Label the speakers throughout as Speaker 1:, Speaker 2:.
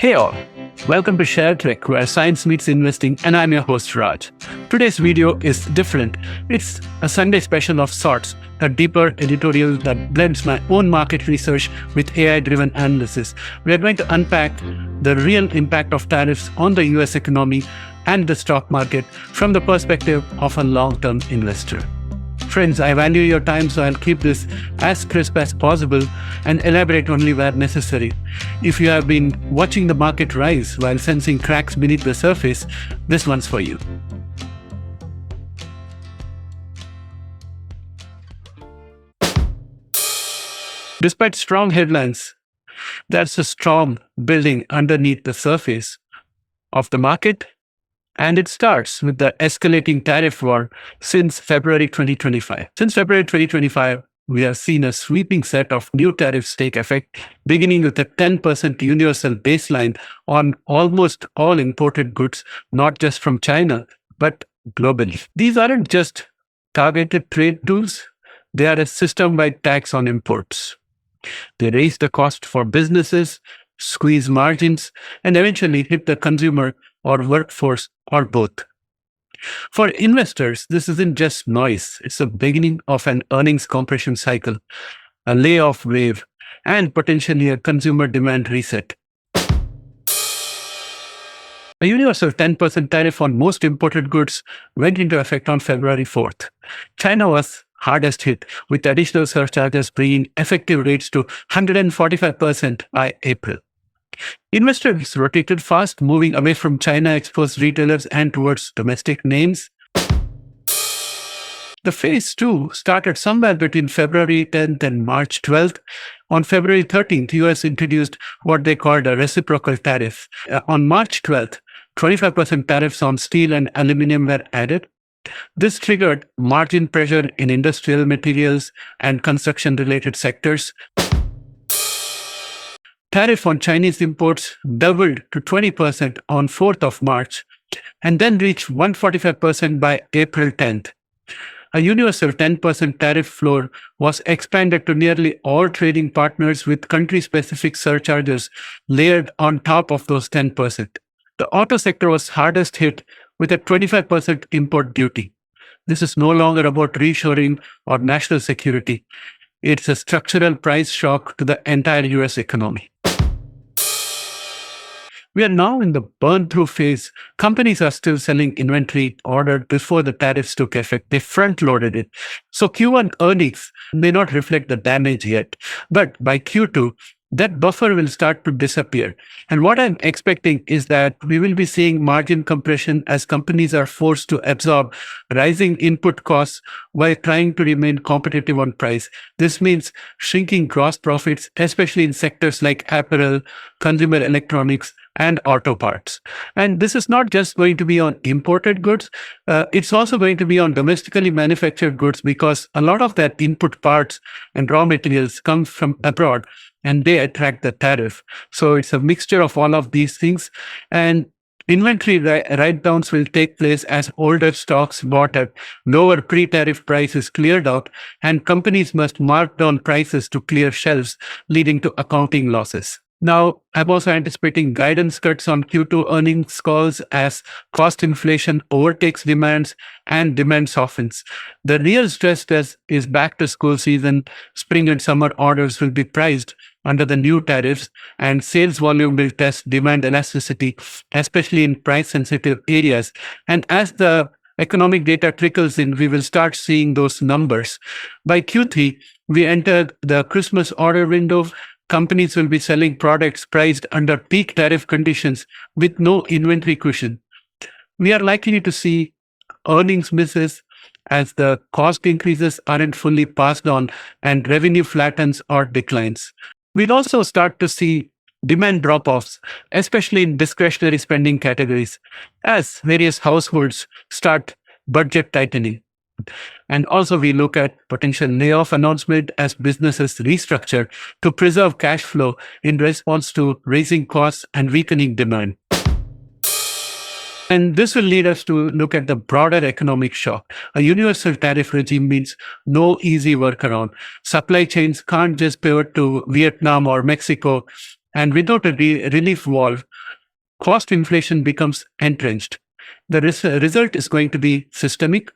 Speaker 1: Hey all, welcome to ShareTreck, where science meets investing, and I'm your host Raj. Today's video is different. It's a Sunday special of sorts, a deeper editorial that blends my own market research with AI-driven analysis. We're going to unpack the real impact of tariffs on the US economy and the stock market from the perspective of a long-term investor. Friends, I value your time, so I'll keep this as crisp as possible and elaborate only where necessary. If you have been watching the market rise while sensing cracks beneath the surface, this one's for you. Despite strong headlines, there's a storm building underneath the surface of the market. And it starts with the escalating tariff war since February 2025. Since February 2025, we have seen a sweeping set of new tariffs take effect, beginning with a 10% universal baseline on almost all imported goods, not just from China, but globally. These aren't just targeted trade tools, they are a system-wide tax on imports. They raise the cost for businesses, squeeze margins, and eventually hit the consumer or workforce or both. For investors, this isn't just noise. It's the beginning of an earnings compression cycle, a layoff wave, and potentially a consumer demand reset. A universal 10% tariff on most imported goods went into effect on February 4th. China was hardest hit, with additional surcharges bringing effective rates to 145% by April. Investors rotated fast, moving away from China-exposed retailers and towards domestic names. The phase 2 started somewhere between February 10th and March 12th. On February 13th, US introduced what they called a reciprocal tariff. On March 12th, 25% tariffs on steel and aluminum were added. This triggered margin pressure in industrial materials and construction-related sectors. Tariff on Chinese imports doubled to 20% on 4th of March and then reached 145% by April 10th. A universal 10% tariff floor was expanded to nearly all trading partners with country-specific surcharges layered on top of those 10%. The auto sector was hardest hit with a 25% import duty. This is no longer about reshoring or national security. It's a structural price shock to the entire US economy. We are now in the burn-through phase. Companies are still selling inventory ordered before the tariffs took effect. They front-loaded it. So Q1 earnings may not reflect the damage yet. But by Q2, that buffer will start to disappear. And what I'm expecting is that we will be seeing margin compression as companies are forced to absorb rising input costs while trying to remain competitive on price. This means shrinking gross profits, especially in sectors like apparel, consumer electronics, and auto parts. And this is not just going to be on imported goods, it's also going to be on domestically manufactured goods, because a lot of that input parts and raw materials come from abroad and they attract the tariff. So it's a mixture of all of these things. And inventory write-downs will take place as older stocks bought at lower pre-tariff prices cleared out, and companies must mark down prices to clear shelves, leading to accounting losses. Now, I'm also anticipating guidance cuts on Q2 earnings calls as cost inflation overtakes demands and demand softens. The real stress test is back to school season. Spring and summer orders will be priced under the new tariffs, and sales volume will test demand elasticity, especially in price-sensitive areas. And as the economic data trickles in, we will start seeing those numbers. By Q3, we entered the Christmas order window. Companies will be selling products priced under peak tariff conditions with no inventory cushion. We are likely to see earnings misses as the cost increases aren't fully passed on and revenue flattens or declines. We'll also start to see demand drop-offs, especially in discretionary spending categories, as various households start budget tightening. And also we look at potential layoff announcement as businesses restructure to preserve cash flow in response to raising costs and weakening demand. And this will lead us to look at the broader economic shock. A universal tariff regime means no easy workaround. Supply chains can't just pivot to Vietnam or Mexico And without a relief valve, cost inflation becomes entrenched. The result is going to be systemic.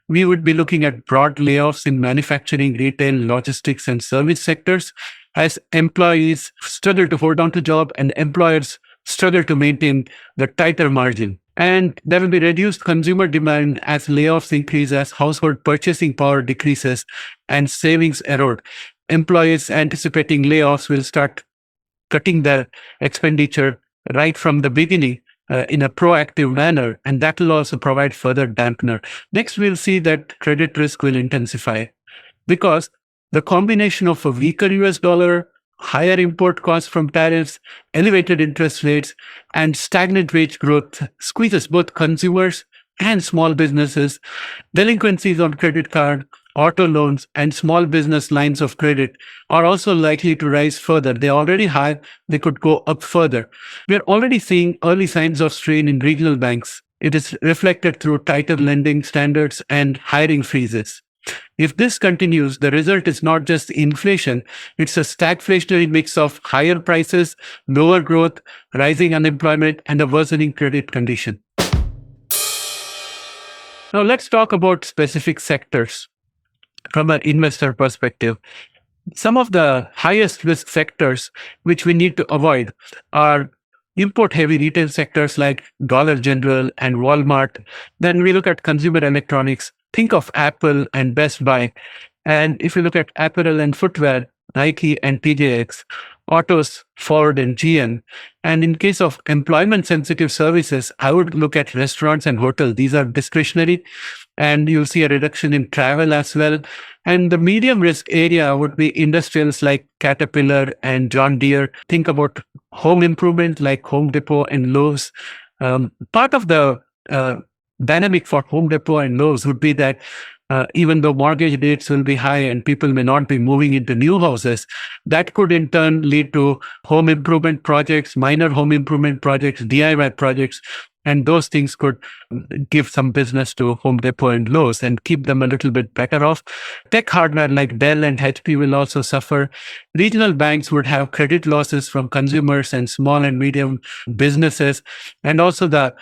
Speaker 1: We would be looking at broad layoffs in manufacturing, retail, logistics, and service sectors as employees struggle to hold on to job and employers struggle to maintain the tighter margin. And there will be reduced consumer demand as layoffs increase, as household purchasing power decreases, and savings erode. Employees anticipating layoffs will start cutting their expenditure right from the beginning in a proactive manner, and that will also provide further dampener. Next, we'll see that credit risk will intensify because the combination of a weaker US dollar, higher import costs from tariffs, elevated interest rates, and stagnant wage growth squeezes both consumers and small businesses. Delinquencies on credit card, auto loans, and small business lines of credit are also likely to rise further. They're already high, they could go up further. We're already seeing early signs of strain in regional banks. It is reflected through tighter lending standards and hiring freezes. If this continues, the result is not just inflation, it's a stagflationary mix of higher prices, lower growth, rising unemployment, and a worsening credit condition. Now let's talk about specific sectors from an investor perspective. Some of the highest risk sectors which we need to avoid are import-heavy retail sectors like Dollar General and Walmart. Then we look at consumer electronics. Think of Apple and Best Buy. And if you look at apparel and footwear, Nike and TJX, autos, Ford and GM. And in case of employment-sensitive services, I would look at restaurants and hotels. These are discretionary, and you'll see a reduction in travel as well. And the medium risk area would be industrials like Caterpillar and John Deere. Think about home improvement like Home Depot and Lowe's. Part of the dynamic for Home Depot and Lowe's would be that even though mortgage rates will be high and people may not be moving into new houses, that could in turn lead to home improvement projects, minor home improvement projects, DIY projects, and those things could give some business to Home Depot and Lowe's and keep them a little bit better off. Tech hardware like Dell and HP will also suffer. Regional banks would have credit losses from consumers and small and medium businesses. And also the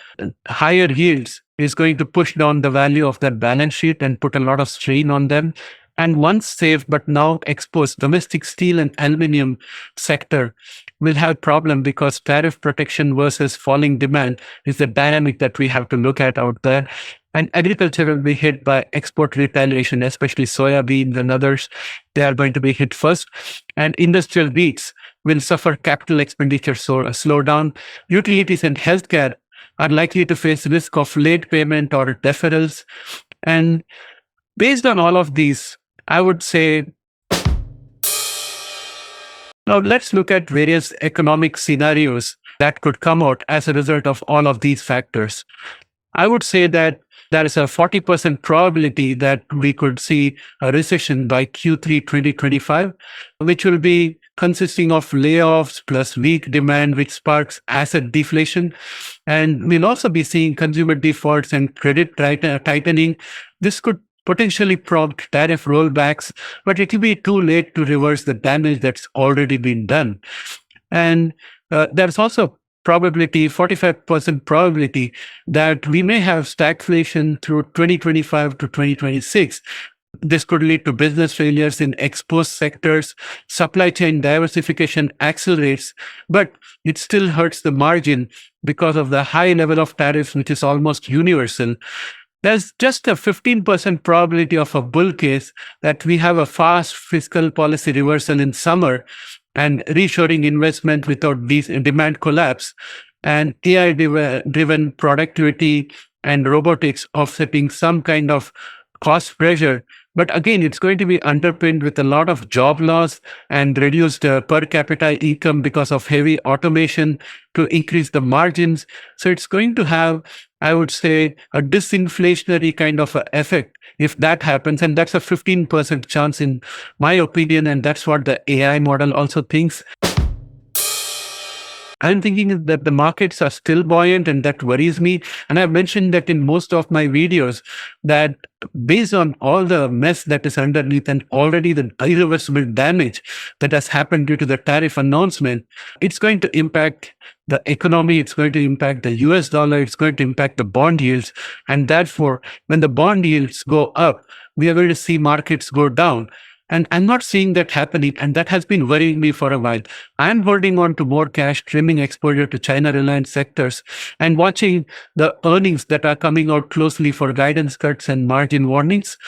Speaker 1: higher yields is going to push down the value of their balance sheet and put a lot of strain on them. And once safe but now exposed domestic steel and aluminum sector will have problem because tariff protection versus falling demand is the dynamic that we have to look at out there. And agriculture will be hit by export retaliation, especially soybeans and others. They are going to be hit first. And industrial wheats will suffer capital expenditure slowdown. Utilities and healthcare are likely to face risk of late payment or deferrals. And based on all of these, I would say, now let's look at various economic scenarios that could come out as a result of all of these factors. I would say that there is a 40% probability that we could see a recession by Q3 2025, which will be consisting of layoffs plus weak demand, which sparks asset deflation. And we'll also be seeing consumer defaults and credit tightening. This could potentially prompt tariff rollbacks, but it will be too late to reverse the damage that's already been done. And there's also probability, 45% probability that we may have stagflation through 2025 to 2026. This could lead to business failures in exposed sectors. Supply chain diversification accelerates, but it still hurts the margin because of the high level of tariffs, which is almost universal. There's just a 15% probability of a bull case that we have a fast fiscal policy reversal in summer and reshoring investment without demand collapse, and AI-driven productivity and robotics offsetting some kind of cost pressure. But again, it's going to be underpinned with a lot of job loss and reduced per capita income because of heavy automation to increase the margins. So it's going to have, I would say, a disinflationary kind of effect if that happens. And that's a 15% chance in my opinion. And that's what the AI model also thinks. I'm thinking that the markets are still buoyant, and that worries me. And I've mentioned that in most of my videos that based on all the mess that is underneath and already the irreversible damage that has happened due to the tariff announcement, it's going to impact the economy, it's going to impact the US dollar, it's going to impact the bond yields. And therefore, when the bond yields go up, we are going to see markets go down. And I'm not seeing that happening. And that has been worrying me for a while. I'm holding on to more cash, trimming exposure to China reliant sectors, and watching the earnings that are coming out closely for guidance cuts and margin warnings.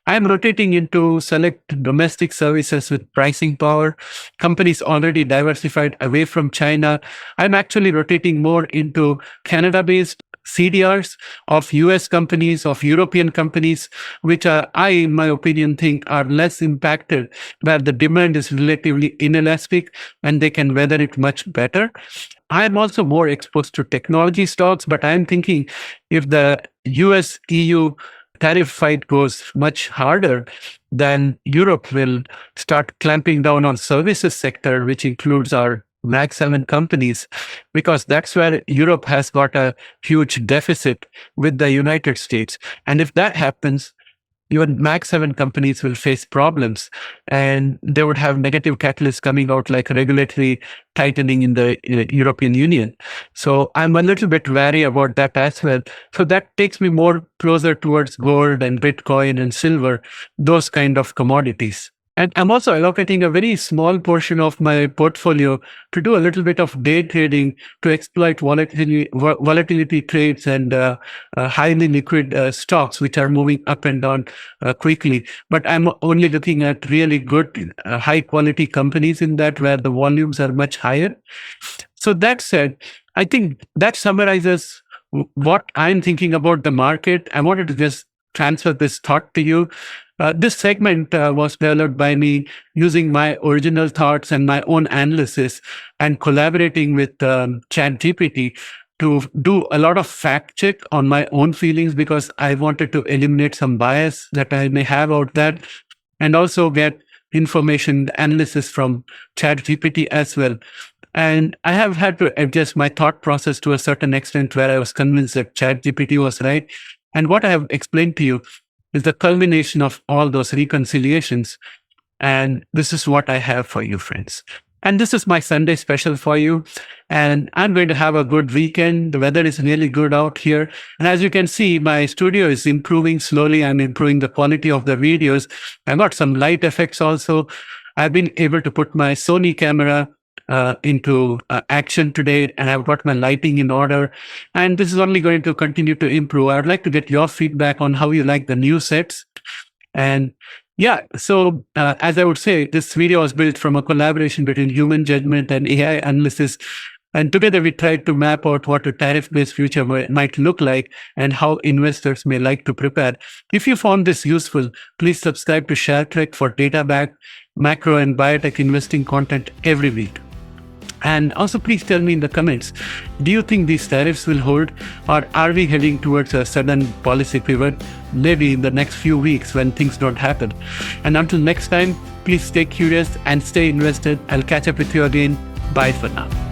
Speaker 1: I'm rotating into select domestic services with pricing power, companies already diversified away from China. I'm actually rotating more into Canada-based CDRs of US companies, of European companies, which are, in my opinion, think are less impacted, where the demand is relatively inelastic and they can weather it much better. I'm also more exposed to technology stocks, but I'm thinking if the US EU tariff fight goes much harder, then Europe will start clamping down on services sector, which includes our Mag 7 companies, because that's where Europe has got a huge deficit with the United States. And if that happens, even Mag 7 companies will face problems, and they would have negative catalysts coming out like regulatory tightening in the European Union. So I'm a little bit wary about that as well. So that takes me more closer towards gold and Bitcoin and silver, those kind of commodities. And I'm also allocating a very small portion of my portfolio to do a little bit of day trading to exploit volatility trades and highly liquid stocks, which are moving up and down quickly. But I'm only looking at really good, high quality companies in that where the volumes are much higher. So that said, I think that summarizes what I'm thinking about the market. I wanted to just transfer this thought to you. This segment was developed by me using my original thoughts and my own analysis and collaborating with ChatGPT to do a lot of fact check on my own feelings, because I wanted to eliminate some bias that I may have out there, and also get information analysis from ChatGPT as well. And I have had to adjust my thought process to a certain extent where I was convinced that ChatGPT was right. And what I have explained to you is the culmination of all those reconciliations. And this is what I have for you, friends. And this is my Sunday special for you. And I'm going to have a good weekend. The weather is really good out here. And as you can see, my studio is improving slowly. I'm improving the quality of the videos. I've got some light effects also. I've been able to put my Sony camera into action today, and I've got my lighting in order, and this is only going to continue to improve. I would like to get your feedback on how you like the new sets. And yeah, so as I would say, this video was built from a collaboration between human judgment and AI analysis, and together we tried to map out what a tariff-based future might look like and how investors may like to prepare. If you found this useful, please subscribe to ShareTreck for data-backed macro and biotech investing content every week. And also, please tell me in the comments, do you think these tariffs will hold, or are we heading towards a sudden policy pivot, maybe in the next few weeks when things don't happen? And until next time, please stay curious and stay invested. I'll catch up with you again. Bye for now.